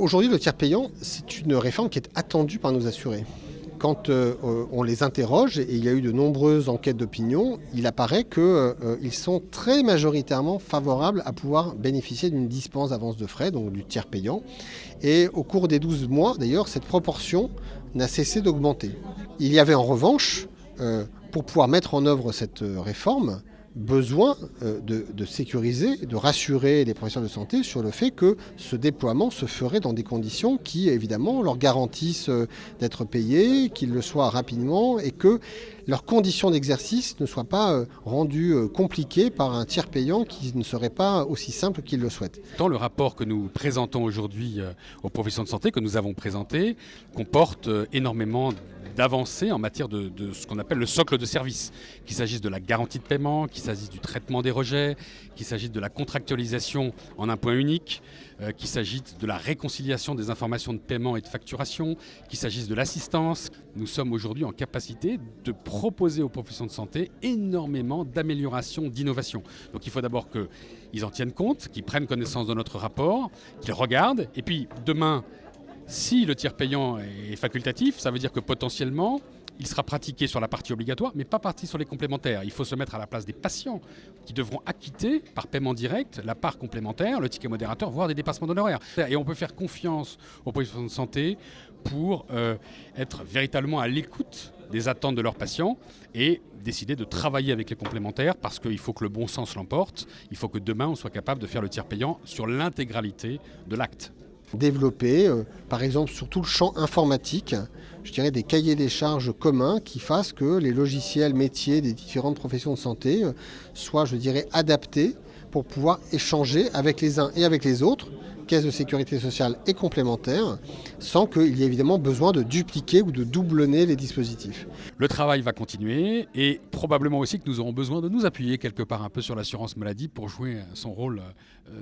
Aujourd'hui, le tiers payant, c'est une réforme qui est attendue par nos assurés. Quand on les interroge, et il y a eu de nombreuses enquêtes d'opinion, il apparaît qu'ils sont très majoritairement favorables à pouvoir bénéficier d'une dispense d'avance de frais, donc du tiers payant. Et au cours des 12 mois, d'ailleurs, cette proportion n'a cessé d'augmenter. Il y avait en revanche, pour pouvoir mettre en œuvre cette réforme, besoin de sécuriser, de rassurer les professionnels de santé sur le fait que ce déploiement se ferait dans des conditions qui, évidemment, leur garantissent d'être payés, qu'ils le soient rapidement et que leurs conditions d'exercice ne soient pas rendues compliquées par un tiers payant qui ne serait pas aussi simple qu'ils le souhaitent. Dans le rapport que nous présentons aujourd'hui aux professions de santé, que nous avons présenté, comporte énormément d'avancées en matière de ce qu'on appelle le socle de service, qu'il s'agisse de la garantie de paiement, qu'il s'agisse du traitement des rejets, qu'il s'agisse de la contractualisation en un point unique, qu'il s'agisse de la réconciliation des informations de paiement et de facturation, qu'il s'agisse de l'assistance. Nous sommes aujourd'hui en capacité de proposer aux professions de santé énormément d'améliorations, d'innovations. Donc il faut d'abord qu'ils en tiennent compte, qu'ils prennent connaissance de notre rapport, qu'ils regardent, et puis demain, si le tiers payant est facultatif, ça veut dire que potentiellement, il sera pratiqué sur la partie obligatoire, mais pas partie sur les complémentaires. Il faut se mettre à la place des patients qui devront acquitter par paiement direct la part complémentaire, le ticket modérateur, voire des dépassements d'honoraires. Et on peut faire confiance aux professionnels de santé pour être véritablement à l'écoute des attentes de leurs patients et décider de travailler avec les complémentaires parce qu'il faut que le bon sens l'emporte. Il faut que demain, on soit capable de faire le tiers payant sur l'intégralité de l'acte. Développer, par exemple, sur tout le champ informatique, je dirais des cahiers des charges communs qui fassent que les logiciels métiers des différentes professions de santé soient, je dirais, adaptés pour pouvoir échanger avec les uns et avec les autres, caisse de sécurité sociale et complémentaires, sans qu'il y ait évidemment besoin de dupliquer ou de doublonner les dispositifs. Le travail va continuer et probablement aussi que nous aurons besoin de nous appuyer quelque part un peu sur l'assurance maladie pour jouer son rôle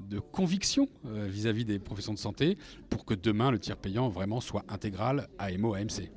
de conviction vis-à-vis des professions de santé pour que demain le tiers payant vraiment soit intégral AMO, AMC.